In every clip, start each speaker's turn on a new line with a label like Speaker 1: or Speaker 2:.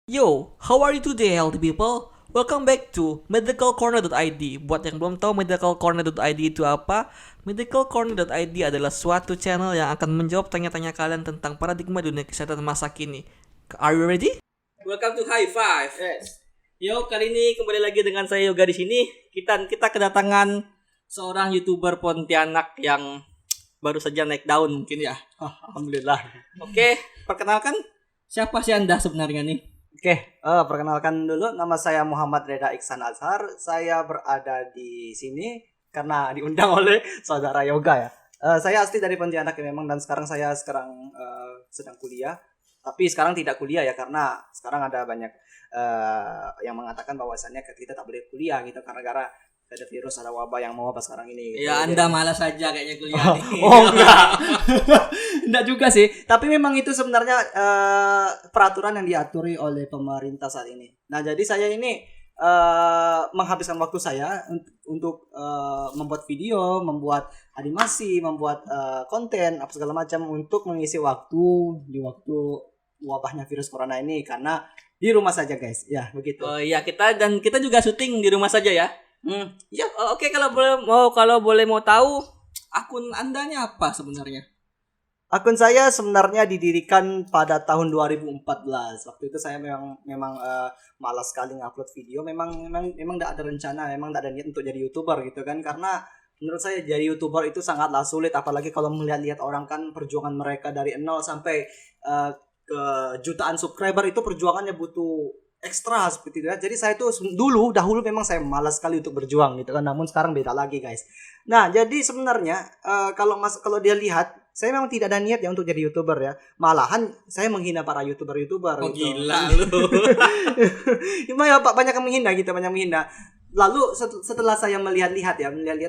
Speaker 1: Yo, how are you today, healthy people? Welcome back to medicalcorner.id. Buat yang belum tahu medicalcorner.id itu apa, medicalcorner.id adalah suatu channel yang akan menjawab tanya-tanya kalian tentang paradigma dunia kesehatan masa kini. Are you ready? Welcome to High Five.
Speaker 2: Yes.
Speaker 1: Yo, kali ini kembali lagi dengan saya Yoga di sini. Kita kedatangan seorang YouTuber Pontianak yang baru saja naik daun mungkin ya.
Speaker 2: Alhamdulillah.
Speaker 1: Oke, perkenalkan siapa sih Anda sebenarnya nih?
Speaker 2: Perkenalkan dulu, nama saya Muhammad Reda Iksan Azhar. Saya berada di sini karena diundang oleh saudara Yoga ya. Saya asli dari Pontianak ya memang, dan sekarang sedang kuliah. Tapi sekarang tidak kuliah ya, karena sekarang ada banyak yang mengatakan bahwasannya kita tak boleh kuliah gitu karena ada virus, ada wabah yang mewabah sekarang ini gitu.
Speaker 1: Ya Anda malas saja kayaknya kuliah nih.
Speaker 2: Enggak. Enggak juga sih. Tapi memang itu sebenarnya peraturan yang diaturi oleh pemerintah saat ini. Nah, jadi saya ini menghabiskan waktu saya untuk membuat video, membuat animasi, membuat konten apa segala macam untuk mengisi waktu di waktu wabahnya virus corona ini, karena di rumah saja guys. Ya, begitu.
Speaker 1: Oh iya, kita juga syuting di rumah saja ya. Ya, oke, kalau boleh mau tahu akun Andanya apa sebenarnya?
Speaker 2: Akun saya sebenarnya didirikan pada tahun 2014. Waktu itu saya memang malas sekali ngupload video. Memang enggak ada rencana, memang enggak ada niat untuk jadi YouTuber gitu kan. Karena menurut saya jadi YouTuber itu sangatlah sulit, apalagi kalau melihat orang kan perjuangan mereka dari nol sampai ke jutaan subscriber, itu perjuangannya butuh ekstra seperti itu ya. Jadi saya tuh dahulu memang saya malas sekali untuk berjuang gitu kan. Namun sekarang beda lagi guys. Nah, jadi sebenarnya kalau dia lihat, saya memang tidak ada niat ya untuk jadi YouTuber ya. Malahan saya menghina para YouTuber
Speaker 1: Oh
Speaker 2: gitu.
Speaker 1: gila lu.
Speaker 2: Cuma ya Pak, banyak yang menghina gitu, banyak yang menghina. Lalu setelah saya melihat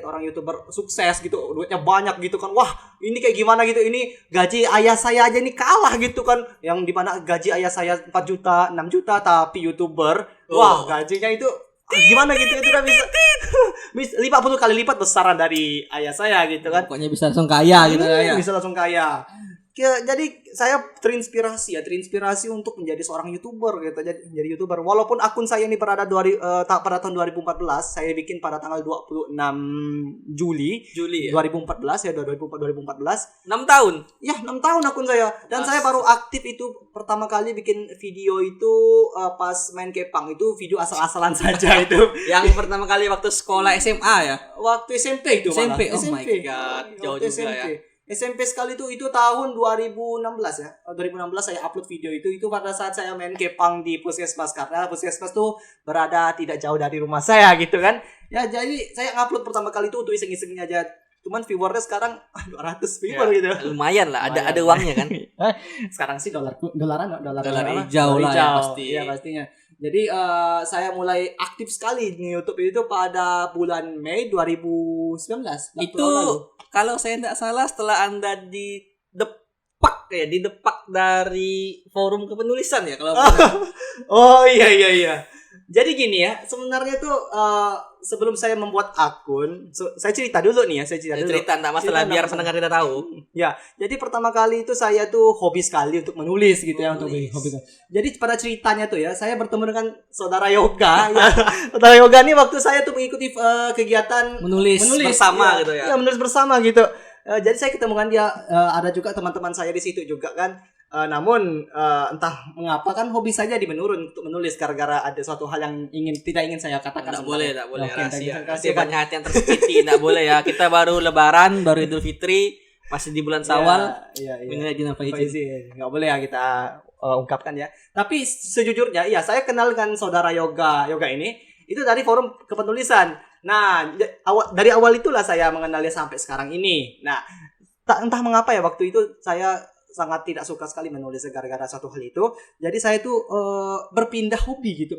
Speaker 2: orang YouTuber sukses gitu, duitnya banyak gitu kan. Wah, ini kayak gimana gitu. Ini gaji ayah saya aja ini kalah gitu kan. Yang dimana gaji ayah saya 4 juta, 6 juta, tapi YouTuber, wah, gajinya itu gimana gitu, itu kan bisa 50 kali lipat besaran dari ayah saya gitu kan.
Speaker 1: Pokoknya bisa langsung kaya gitu ya.
Speaker 2: Bisa langsung kaya. Jadi saya terinspirasi untuk menjadi seorang YouTuber gitu, jadi YouTuber. Walaupun akun saya ini pada tahun 2014, saya bikin pada tanggal 26 Juli
Speaker 1: ya?
Speaker 2: 2014 ya, 2014.
Speaker 1: 6 tahun.
Speaker 2: Ya, 6 tahun akun saya. Dan saya baru aktif itu pertama kali bikin video itu pas main kepang, itu video asal-asalan saja itu.
Speaker 1: Yang pertama kali waktu sekolah SMA ya?
Speaker 2: Waktu SMP itu malah.
Speaker 1: SMP. Oh my god, jauh juga
Speaker 2: SMP.
Speaker 1: ya.
Speaker 2: SMP sekali itu tahun 2016 ya. 2016 saya upload video itu pada saat saya main kepang di puskesmas, karena puskesmas tuh berada tidak jauh dari rumah saya gitu kan. Ya, jadi saya upload pertama kali itu untuk iseng-iseng aja. Cuman viewernya sekarang 200 viewer gitu.
Speaker 1: Lumayan lah, ada uangnya kan.
Speaker 2: Sekarang sih dolar
Speaker 1: hijau lah ya pasti.
Speaker 2: Iya, pastinya. Jadi saya mulai aktif sekali di YouTube itu pada bulan Mei 2019.
Speaker 1: Itu kalau saya tidak salah setelah Anda didepak dari forum kepenulisan ya kalau
Speaker 2: Oh iya. Jadi gini ya, sebenarnya tuh sebelum saya membuat akun, saya cerita dulu nih ya,
Speaker 1: cerita enggak masalah biar pendengar kita tahu.
Speaker 2: Ya, jadi pertama kali itu saya tuh hobi sekali untuk menulis gitu ya, untuk hobi. Jadi pada ceritanya tuh ya, saya bertemu dengan saudara Yoga ya. Saudara Yoga nih waktu saya tuh mengikuti kegiatan
Speaker 1: menulis bersama gitu ya.
Speaker 2: Iya, menulis bersama gitu. Jadi saya ketemukan dia, ada juga teman-teman saya di situ juga kan. Namun entah mengapa kan hobi saya menurun untuk menulis gara-gara ada suatu hal yang tidak ingin saya katakan.
Speaker 1: Tak boleh rahasia.
Speaker 2: Kasih
Speaker 1: banyak hati yang tersakiti, tidak boleh ya. Kita baru Lebaran, baru Idul Fitri, masih di bulan Syawal.
Speaker 2: Iya.
Speaker 1: Minal aidin wal faizin.
Speaker 2: Enggak boleh ya kita ungkapkan ya. Tapi sejujurnya iya, saya kenal dengan saudara Yoga ini itu dari forum kepenulisan. Nah, dari awal itulah saya mengenalnya sampai sekarang ini. Nah, entah mengapa ya waktu itu saya sangat tidak suka sekali menulis gara-gara satu hal itu. Jadi saya tuh berpindah hobi gitu.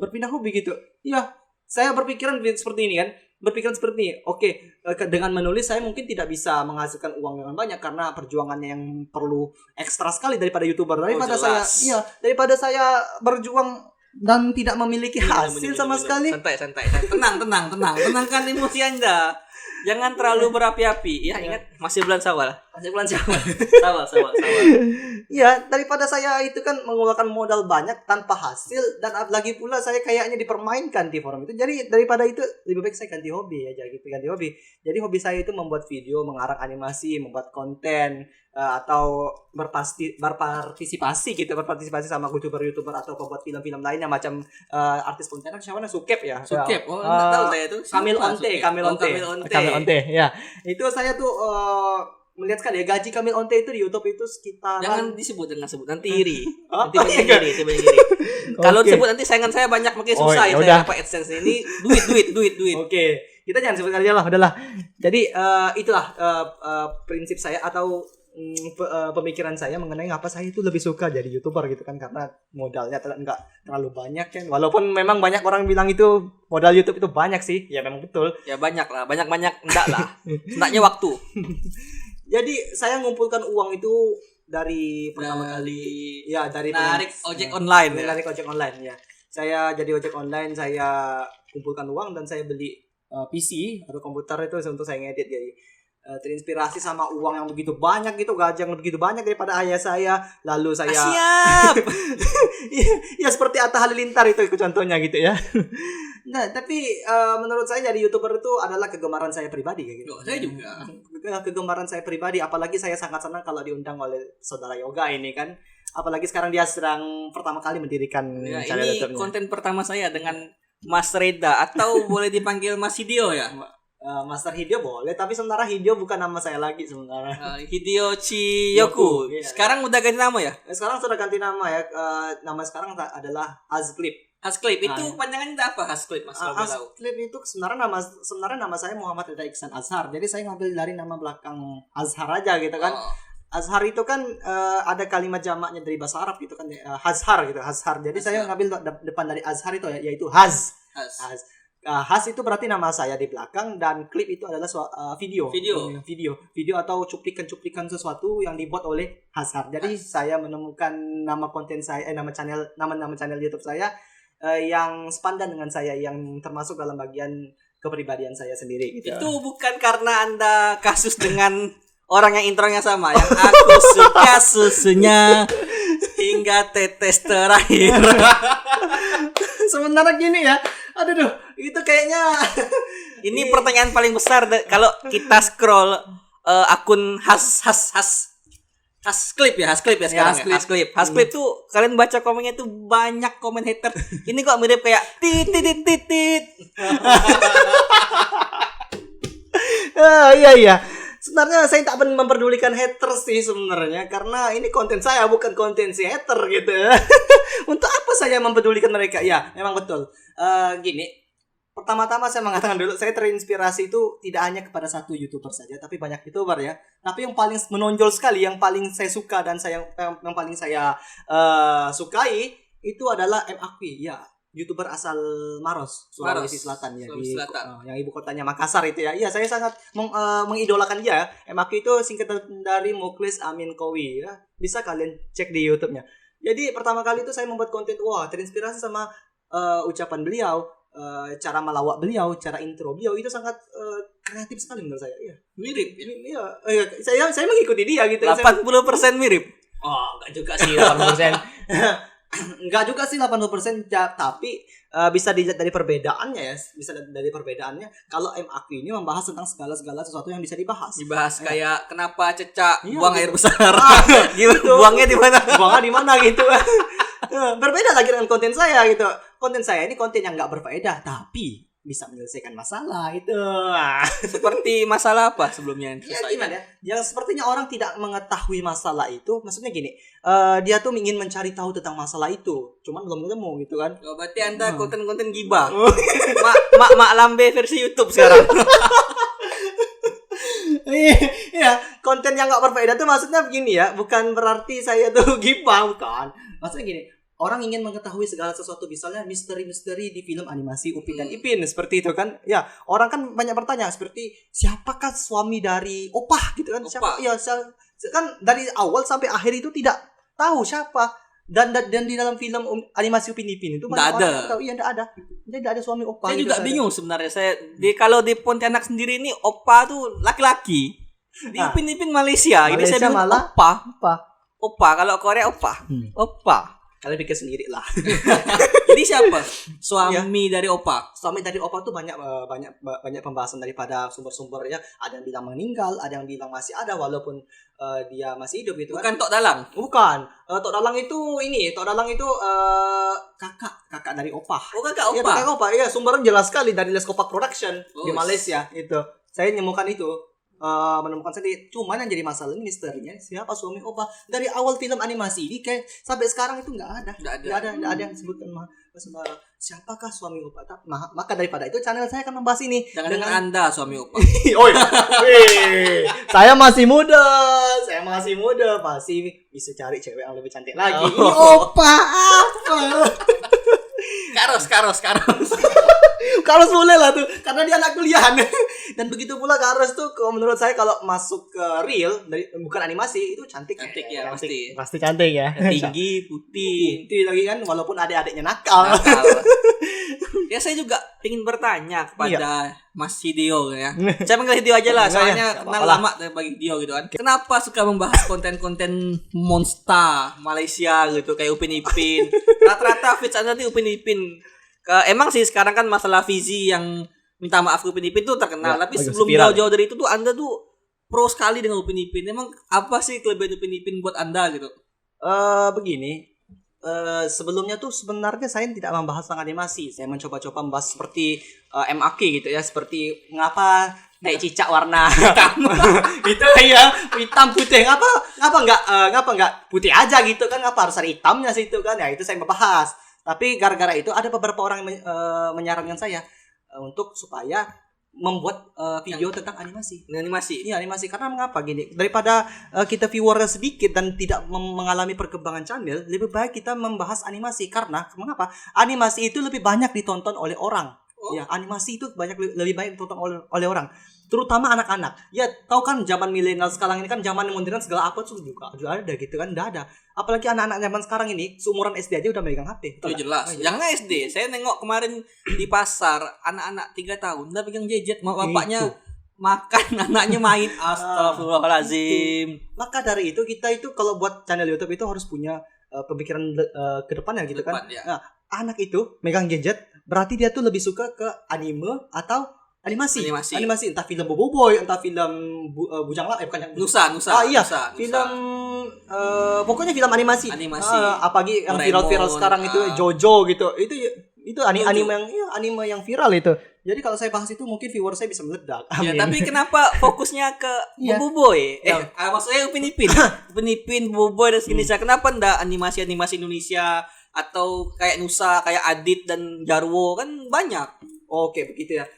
Speaker 2: Iya, saya berpikiran seperti ini kan. Oke, dengan menulis saya mungkin tidak bisa menghasilkan uang yang banyak karena perjuangannya yang perlu ekstra sekali daripada YouTuber. Daripada saya berjuang dan tidak memiliki hasil sama sekali.
Speaker 1: Santai. Tenangkan emosi Anda. Jangan terlalu berapi-api. Ya, ingat masih bulan Syawal.
Speaker 2: Masih bulan Syawal.
Speaker 1: Sawal.
Speaker 2: Ya, daripada saya itu kan mengeluarkan modal banyak tanpa hasil dan lagi pula saya kayaknya dipermainkan di forum itu. Jadi daripada itu lebih baik saya ganti hobi aja gitu, ganti hobi. Jadi hobi saya itu membuat video, mengarang animasi, membuat konten atau berpartisipasi sama YouTuber atau pembuat film-film lainnya macam artis konten siapa namanya Sukep ya.
Speaker 1: Sukep. Oh, enggak tahu saya itu.
Speaker 2: Kamil Onte.
Speaker 1: Kamil Onte.
Speaker 2: Ya. Itu saya tuh melihat sekali ya gaji Kamil Onte itu di YouTube itu sekitar
Speaker 1: Jangan sebut nanti iri.
Speaker 2: Oh,
Speaker 1: Nanti banyak iri. Kalau disebut nanti saingan saya banyak makin susah
Speaker 2: ya
Speaker 1: saya
Speaker 2: udah.
Speaker 1: dapat AdSense ini duit.
Speaker 2: Oke, kita jangan sebut aja lah, udahlah. Jadi itulah prinsip saya atau pemikiran saya mengenai ngapa saya itu lebih suka jadi YouTuber gitu kan, karena modalnya nggak terlalu banyak kan. Walaupun memang banyak orang bilang itu modal YouTube itu banyak sih, ya memang betul.
Speaker 1: Ya banyak enggak lah. Enggaknya waktu.
Speaker 2: Jadi saya ngumpulkan uang itu dari pertama kali ya dari
Speaker 1: narik ojek online ya.
Speaker 2: Narik ojek online ya. Saya jadi ojek online, saya kumpulkan uang dan saya beli PC atau komputer itu untuk saya ngedit. Jadi terinspirasi sama uang yang begitu banyak gitu, gaji yang begitu banyak daripada ayah saya. Lalu saya
Speaker 1: siap.
Speaker 2: ya seperti Atta Halilintar itu contohnya gitu ya. Nah, tapi menurut saya jadi YouTuber itu adalah kegemaran saya pribadi kayak gitu.
Speaker 1: Saya juga.
Speaker 2: Kegemaran saya pribadi, apalagi saya sangat senang kalau diundang oleh saudara Yoga ini kan. Apalagi sekarang dia sedang pertama kali mendirikan channel
Speaker 1: ini
Speaker 2: YouTube-nya.
Speaker 1: konten pertama saya dengan Mas Reda atau boleh dipanggil Mas Hideo ya.
Speaker 2: Master Hideo boleh, tapi sementara Hideo bukan nama saya lagi sementara.
Speaker 1: Hideo Chiyoku.
Speaker 2: Iya.
Speaker 1: Sekarang udah ganti nama ya?
Speaker 2: Sekarang sudah ganti nama ya. Nama sekarang adalah Hazclip.
Speaker 1: Hazclip itu panjangannya apa Hazclip Mas?
Speaker 2: Hazclip itu sebenarnya nama saya Muhammad Reda Iksan Azhar. Jadi saya ngambil dari nama belakang Azhar aja gitu kan. Azhar itu kan ada kalimat jamaknya dari bahasa Arab gitu kan, Hazhar gitu, Hazhar. Jadi saya ngambil depan dari Azhar itu yaitu Haz. Haz itu berarti nama saya di belakang dan klip itu adalah video atau cuplikan sesuatu yang dibuat oleh Hazhar. Jadi saya menemukan nama konten saya, nama channel YouTube saya yang sepandan dengan saya, yang termasuk dalam bagian kepribadian saya sendiri gitu.
Speaker 1: Itu bukan karena Anda kasus dengan orang yang intronya sama, yang aku suka susunya hingga tetes terakhir.
Speaker 2: Sebenarnya gini ya. Aduh, itu kayaknya
Speaker 1: ini pertanyaan paling besar kalau kita scroll akun Hazclip ya sekarang. Hazclip tuh kalian baca komennya tuh banyak komen hater. Ini kok mirip kayak tit.
Speaker 2: Iya. Sebenarnya saya tak memperdulikan haters sih sebenarnya, karena ini konten saya bukan konten si hater gitu. Untuk apa saya mempedulikan mereka? Ya, memang betul. Gini, pertama-tama saya mengatakan dulu, saya terinspirasi itu tidak hanya kepada satu YouTuber saja, tapi banyak YouTuber ya. Tapi yang paling menonjol sekali, yang paling saya suka dan yang paling saya sukai itu adalah M. Akwi, ya. YouTuber asal Maros, Sulawesi Selatan ya, yang ibu kotanya Makassar itu ya. Iya, saya sangat mengidolakan dia. Maki itu singkatan dari Muklis Amin Kowi ya. Bisa kalian cek di YouTube-nya. Jadi pertama kali itu saya membuat konten, terinspirasi sama ucapan beliau, cara melawak beliau, cara intro beliau itu sangat kreatif sekali menurut saya. Iya.
Speaker 1: Mirip.
Speaker 2: Iya, saya mengikuti dia gitu.
Speaker 1: 80% mirip.
Speaker 2: Enggak juga sih 80%. Enggak juga sih 80%, tapi bisa dilihat dari perbedaannya ya. Bisa dari perbedaannya kalau M. Akwi ini membahas tentang segala sesuatu yang bisa dibahas.
Speaker 1: Kayak kenapa cecak buang
Speaker 2: gitu.
Speaker 1: air besar. Gitu. Buangnya di mana?
Speaker 2: Buangnya di mana gitu. Berbeda lagi dengan konten saya gitu. Konten saya ini konten yang enggak berfaedah tapi bisa menyelesaikan masalah itu.
Speaker 1: Seperti masalah apa sebelumnya yang
Speaker 2: selesai? Gimana ya? Yang sepertinya orang tidak mengetahui masalah itu. Maksudnya gini, dia tuh ingin mencari tahu tentang masalah itu, cuman belum ketemu gitu kan.
Speaker 1: Berarti Anda konten-konten gibah. Mak lambe versi YouTube sekarang.
Speaker 2: Iya, konten yang nggak berfaedah tuh maksudnya begini ya, bukan berarti saya tuh gibah, bukan. Maksudnya gini, orang ingin mengetahui segala sesuatu, misalnya misteri-misteri di film animasi Upin dan Ipin seperti itu kan. Ya, orang kan banyak bertanya seperti siapakah suami dari Opah gitu kan. Siapa? Ya, kan dari awal sampai akhir itu tidak tahu siapa. Dan di dalam film animasi Upin Ipin itu
Speaker 1: Nggak
Speaker 2: banyak
Speaker 1: ada.
Speaker 2: orang tahu iya enggak ada. Jadi enggak ada suami opa.
Speaker 1: Saya
Speaker 2: gitu,
Speaker 1: juga
Speaker 2: nggak ada.
Speaker 1: bingung sebenarnya. Kalau di Pontianak sendiri ini opa tuh laki-laki. Di
Speaker 2: Ah.
Speaker 1: Upin Ipin Malaysia. Ini saya
Speaker 2: Malaysia
Speaker 1: bingung
Speaker 2: malah
Speaker 1: opa.
Speaker 2: Apa?
Speaker 1: Opa, kalau Korea opa. Opa.
Speaker 2: Kalian pikir sendiri lah.
Speaker 1: Jadi siapa? Suami dari opa.
Speaker 2: Suami dari opa tuh banyak pembahasan daripada sumber-sumbernya. Ada yang bilang meninggal, ada yang bilang masih ada walaupun dia masih hidup gitu kan.
Speaker 1: Bukan Tok Dalang.
Speaker 2: Bukan. Tok Dalang itu Tok Dalang itu kakak dari opa.
Speaker 1: Oh, kakak
Speaker 2: Iya,
Speaker 1: opa.
Speaker 2: kakak opa. Iya, sumbernya jelas sekali dari Leskopak Production di
Speaker 1: Oh,
Speaker 2: Malaysia itu. Saya menemukan itu. Menemukan sendiri. Cuman yang jadi masalah ini misterinya siapa suami opa. Dari awal film animasi ini kayak sampai sekarang itu nggak ada. Nggak ada yang disebutkan siapakah suami opa. Maka daripada itu channel saya akan membahas ini
Speaker 1: Jangan dengan Anda suami opa.
Speaker 2: oh iya. Saya masih muda, pasti bisa cari cewek yang lebih cantik lagi. Ini opa apa?
Speaker 1: Karos.
Speaker 2: Carlos boleh lah tuh, karena dia anak kuliahan. Dan begitu pula Carlos tuh, kalau menurut saya kalau masuk ke real dari bukan animasi itu cantik
Speaker 1: Ya,
Speaker 2: pasti cantik ya.
Speaker 1: Tinggi, putih.
Speaker 2: Putih lagi kan, walaupun adik-adiknya nakal.
Speaker 1: Nakal. Ya saya juga ingin bertanya kepada Mas Hideo ya. Saya panggil Hideo aja lah, soalnya kenal lama bagi Hideo gitu kan. Kenapa suka membahas konten-konten monster Malaysia gitu kayak Upin Ipin? Rata-rata feeds Anda tuh Upin Ipin. Emang sih sekarang kan masalah visi yang minta maaf ke Upin Ipin tuh terkenal, tapi sebelum jauh-jauh dari itu tuh Anda tuh pro sekali dengan Upin Ipin. Emang apa sih kelebihan Upin Ipin buat Anda gitu?
Speaker 2: Begini. Sebelumnya tuh sebenarnya saya tidak membahas tentang animasi. Saya mencoba-coba membahas seperti MAK gitu ya, seperti mengapa kayak cicak warna hitam gitu ya, hitam putih ngapa nggak putih aja gitu kan, ngapa harus ada hitamnya sih itu kan ya, itu saya membahas. Tapi gara-gara itu ada beberapa orang yang menyarankan saya untuk supaya membuat video tentang animasi. Iya, animasi. Karena mengapa gini? Daripada kita viewernya sedikit dan tidak mengalami perkembangan channel, lebih baik kita membahas animasi. Karena mengapa? Animasi itu lebih banyak ditonton oleh orang. Ya, animasi itu lebih banyak ditonton oleh orang, terutama anak-anak. Ya, tahu kan zaman milenial sekarang ini kan zaman modern, segala apa tuh juga ada gitu kan, udah ada. Apalagi anak-anak zaman sekarang ini, seumuran SD aja udah megang HP.
Speaker 1: Itu jelas. Jangan SD. Saya nengok kemarin di pasar anak-anak 3 tahun udah pegang gadget, bapaknya makan, anaknya main. Astagfirullahalazim.
Speaker 2: Maka dari itu kita itu kalau buat channel YouTube itu harus punya pemikiran ke depannya gitu kan.
Speaker 1: Ya.
Speaker 2: Nah, anak itu megang gadget berarti dia tuh lebih suka ke anime atau animasi. Entah film Boboiboy, entah film Bujang Lapuk, bukan yang
Speaker 1: Nusa.
Speaker 2: iya,
Speaker 1: Nusa.
Speaker 2: film pokoknya film animasi. Apalagi yang
Speaker 1: Doraemon,
Speaker 2: viral sekarang itu Jojo gitu. Itu anime yang viral itu. Jadi kalau saya bahas itu mungkin viewer saya bisa meledak.
Speaker 1: Ya, tapi kenapa fokusnya ke Boboiboy? Maksudnya Upin Ipin. Upin Ipin, Boboiboy dan sejenisnya. Kenapa enggak animasi-animasi Indonesia atau kayak Nusa, kayak Adit dan Jarwo, kan banyak.
Speaker 2: Oke, begitu ya.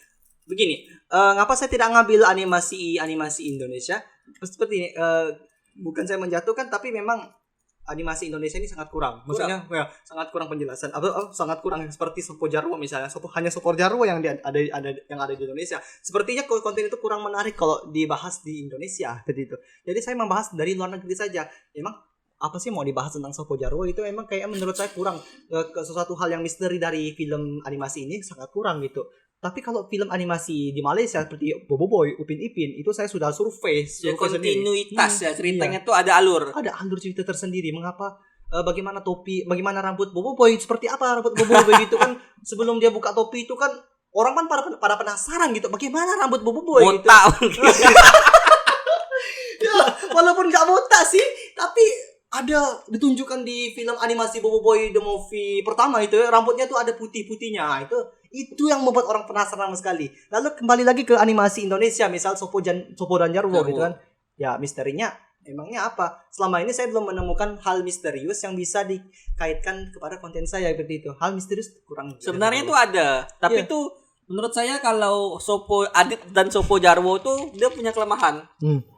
Speaker 2: Begini, ngapa saya tidak ngambil animasi Indonesia? Seperti ini, bukan saya menjatuhkan, tapi memang animasi Indonesia ini sangat kurang. Maksudnya ya, sangat kurang penjelasan. Sangat kurang seperti Sopo Jarwo misalnya. Hanya Sopo Jarwo yang ada di Indonesia. Sepertinya konten itu kurang menarik kalau dibahas di Indonesia seperti itu. Jadi saya membahas dari luar negeri saja. Emang apa sih mau dibahas tentang Sopo Jarwo itu emang kayak menurut saya kurang, sesuatu hal yang misteri dari film animasi ini sangat kurang gitu. Tapi kalau film animasi di Malaysia seperti Boboiboy, Upin Ipin itu saya sudah survei
Speaker 1: kontinuitas ya ceritanya tuh ada alur
Speaker 2: cerita tersendiri. Mengapa bagaimana rambut Boboiboy, seperti apa rambut Boboiboy gitu kan, sebelum dia buka topi itu kan orang kan pada penasaran gitu bagaimana rambut Boboiboy gitu. Ya, walaupun nggak botak sih, tapi ada ditunjukkan di film animasi Boboiboy The Movie pertama itu rambutnya tuh ada putih-putihnya. Itu yang membuat orang penasaran sekali. Lalu kembali lagi ke animasi Indonesia, misal Sopo dan Jarwo gitu kan. Ya, misterinya emangnya apa? Selama ini saya belum menemukan hal misterius yang bisa dikaitkan kepada konten saya seperti itu. Hal misterius kurang.
Speaker 1: Sebenarnya itu ada, tapi tuh menurut saya kalau Sopo Adit dan Sopo Jarwo tuh dia punya kelemahan.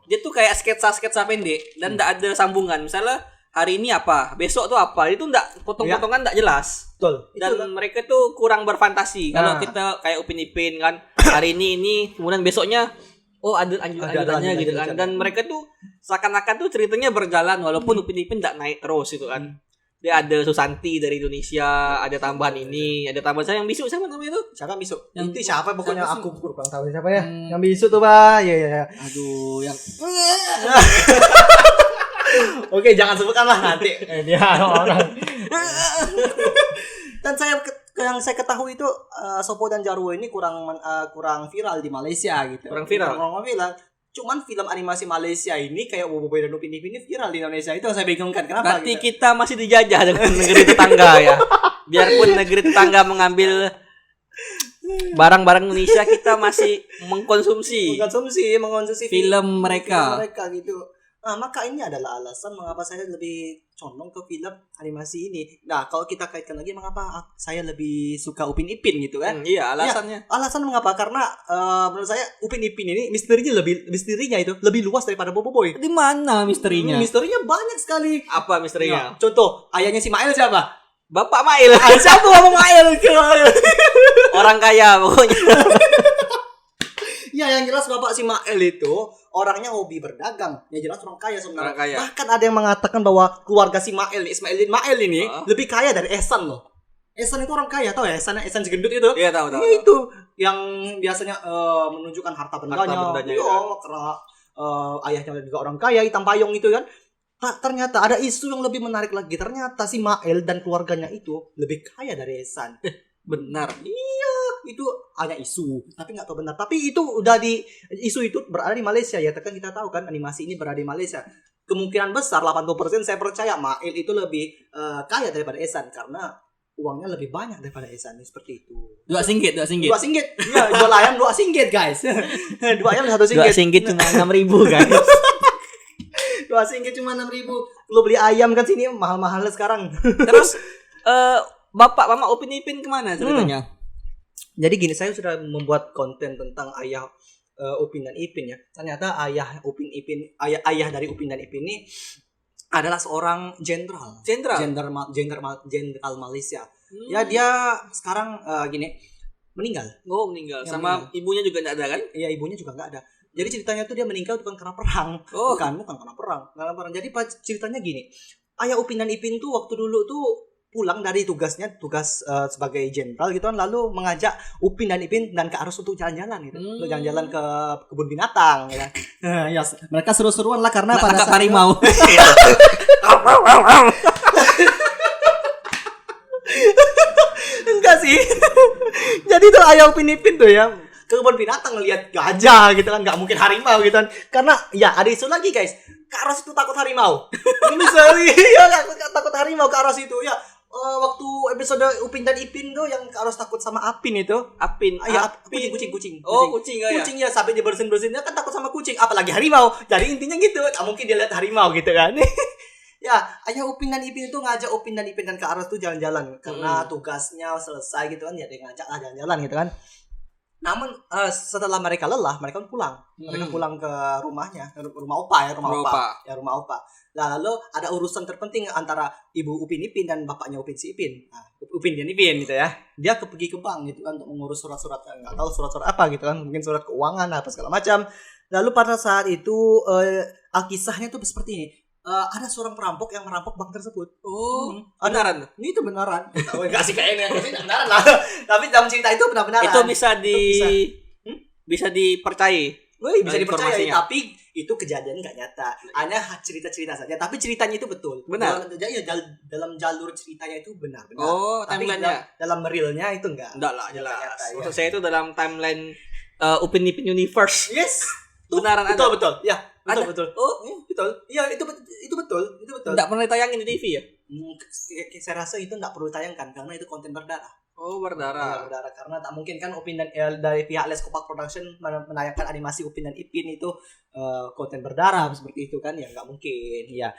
Speaker 1: Dia tuh kayak sketsa pendek dan enggak ada sambungan. Misalnya hari ini apa, besok tuh apa, itu enggak potong-potongan enggak jelas.
Speaker 2: Betul.
Speaker 1: Dan mereka tuh kurang berfantasi. Kalau kita kayak Upin Ipin kan, hari ini kemudian besoknya ada lanjutannya gitu kan. Dan mereka tuh seakan-akan tuh ceritanya berjalan walaupun Upin Ipin enggak naik terus gitu kan. Dia ada Susanti dari Indonesia, ada tambahan ini, ada tambahan saya yang bisu siapa namanya itu?
Speaker 2: Siapa bisu?
Speaker 1: Yang-
Speaker 2: Itu siapa pokoknya
Speaker 1: siapa sih?
Speaker 2: aku kurang tahu siapa ya. Yang bisu tuh, Pak. Iya, iya.
Speaker 1: Aduh, yang
Speaker 2: Oke, jangan sebutkan lah nanti. Dia orang. Dan yang saya ketahui itu Sopo dan Jarwo ini kurang viral di Malaysia gitu.
Speaker 1: Kurang viral?
Speaker 2: Kurang viral. Cuman film animasi Malaysia ini kayak Boboiboy dan Upin Ipin ini viral di Indonesia. Itu yang saya bingungkan. Kenapa?
Speaker 1: berarti
Speaker 2: gitu?
Speaker 1: kita masih dijajah dengan negeri tetangga ya. Biarpun negeri tetangga mengambil barang-barang Indonesia, kita masih mengkonsumsi
Speaker 2: mengkonsumsi
Speaker 1: film mereka.
Speaker 2: gitu. Nah, maka ini adalah alasan mengapa saya lebih condong ke film animasi ini. Nah, kalau kita kaitkan lagi mengapa saya lebih suka Upin Ipin gitu kan?
Speaker 1: Iya, alasannya.
Speaker 2: Alasan mengapa? Karena menurut saya Upin Ipin ini misterinya itu lebih luas daripada Boboiboy.
Speaker 1: Di mana misterinya?
Speaker 2: Misterinya banyak sekali.
Speaker 1: Apa misterinya?
Speaker 2: Nah, contoh, ayahnya si Mael siapa?
Speaker 1: Bapak Mail.
Speaker 2: Siapa ngomong Mael?
Speaker 1: Orang kaya pokoknya.
Speaker 2: Ya, yang jelas bapak si Mael itu orangnya hobi berdagang. Ya jelas orang kaya sebenarnya.
Speaker 1: Orang kaya.
Speaker 2: Bahkan ada yang mengatakan bahwa keluarga si Mael, Ismailin Mael ini lebih kaya dari Ehsan loh. Ehsan itu orang kaya, tau ya? Ehsan gendut itu.
Speaker 1: Iya, tahu.
Speaker 2: Ya, itu yang biasanya menunjukkan harta bendanya.
Speaker 1: bendanya,
Speaker 2: Iya, karena ayahnya juga orang kaya, hitam payung itu kan. Ternyata ada isu yang lebih menarik lagi. Ternyata si Mael dan keluarganya itu lebih kaya dari Ehsan.
Speaker 1: Benar.
Speaker 2: Iya, itu hanya isu, tapi nggak tahu benar. Tapi itu udah isu itu berada di Malaysia ya. Kan kita tahu kan animasi ini berada di Malaysia. Kemungkinan besar 80% saya percaya Mael itu lebih kaya daripada Ehsan karena uangnya lebih banyak daripada Ehsan, seperti itu.
Speaker 1: Dua singgit.
Speaker 2: 2 singgit. Iya, jual ayam 2 singgit, guys. 2 ayam 1 singgit.
Speaker 1: 2 singgit cuma 6.000 guys.
Speaker 2: 2 singgit cuma 6.000. Lo beli ayam kan sini mahal-mahal sekarang.
Speaker 1: Terus Bapak Mama Upin Ipin kemana ceritanya?
Speaker 2: Jadi gini, saya sudah membuat konten tentang ayah Upin dan Ipin ya. Ternyata ayah dari Upin dan Ipin ini adalah seorang jenderal Malaysia. Ya, dia sekarang gini meninggal.
Speaker 1: Oh, meninggal.
Speaker 2: Ya,
Speaker 1: Sama
Speaker 2: meninggal.
Speaker 1: ibunya juga enggak ada kan?
Speaker 2: Iya, ibunya juga nggak ada. Jadi ceritanya tuh dia meninggal bukan karena perang.
Speaker 1: Oh.
Speaker 2: Bukan karena perang. Jadi ceritanya gini. Ayah Upin dan Ipin tuh waktu dulu tuh pulang dari tugas sebagai jenderal gitu kan, lalu mengajak Upin dan Ipin dan Kak Arus untuk jalan-jalan gitu. Untuk jalan-jalan ke kebun binatang ya. Ya, mereka seru-seruan lah karena pada
Speaker 1: Tangkap
Speaker 2: saat
Speaker 1: harimau.
Speaker 2: enggak sih. Jadi tuh ayah Upin Ipin tuh ya ke kebun binatang ngelihat gajah gitu kan, nggak mungkin harimau gitu kan. Karena ya ada isu lagi guys. Kak Ros itu takut harimau. Ini ya takut harimau Kak Ros itu ya. Waktu episode Upin dan Ipin tuh yang Kak Ros takut sama Apin itu.
Speaker 1: Apin.
Speaker 2: Ya,
Speaker 1: Apin.
Speaker 2: kucing.
Speaker 1: Oh, kucing ya.
Speaker 2: Kucing ya, sampai dia bersin-bersin dia kan takut sama kucing, apalagi harimau. Jadi intinya gitu, nggak mungkin dia lihat harimau gitu kan. Ya, ayah Upin dan Ipin itu ngajak Upin dan Ipin dan Kak Aros tuh jalan-jalan karena tugasnya selesai gitu kan, ya dia ngajak lah jalan-jalan gitu kan. Namun setelah mereka lelah, mereka pulang. Mereka pulang ke rumahnya, rumah opa. Rumah opa. Nah, lalu ada urusan terpenting antara ibu Upin Ipin dan bapaknya Upin si Ipin. Nah, Upin dan Ipin gitu ya. Dia pergi ke bank gitu kan untuk mengurus surat-surat, nggak tahu surat-surat apa gitu kan, mungkin surat keuangan apa segala macam. Lalu pada saat itu kisahnya tuh seperti ini. Ada seorang perampok yang merampok bank tersebut.
Speaker 1: Oh, benaran.
Speaker 2: Ini itu benaran. Enggak sih kayaknya benaran lah. Tapi dalam cerita itu benar-benar.
Speaker 1: Itu bisa bisa dipercayai.
Speaker 2: Wih, bisa dipercaya,
Speaker 1: informasinya.
Speaker 2: tapi itu kejadian nggak nyata. Hanya cerita-cerita saja, tapi ceritanya itu betul.
Speaker 1: Benar.
Speaker 2: Dalam jalur ceritanya itu benar.
Speaker 1: Oh,
Speaker 2: tapi
Speaker 1: timeline-nya.
Speaker 2: dalam realnya itu enggak.
Speaker 1: Enggak lah, jelas.
Speaker 2: Nyata, ya.
Speaker 1: Maksud saya itu dalam timeline Upin Ipin Universe.
Speaker 2: Yes.
Speaker 1: Benaran ada.
Speaker 2: Betul. Ya,
Speaker 1: Ada.
Speaker 2: betul.
Speaker 1: Oh,
Speaker 2: Betul. Iya, itu betul.
Speaker 1: enggak pernah ditayangin di TV ya?
Speaker 2: Saya rasa itu enggak perlu tayangkan karena itu konten berdarah.
Speaker 1: Oh,
Speaker 2: Ya,
Speaker 1: berdarah.
Speaker 2: berdarah karena tak mungkin kan Upin dan dari pihak Les Kopak Production menayangkan animasi Upin dan Ipin itu konten berdarah seperti itu kan, ya nggak mungkin ya.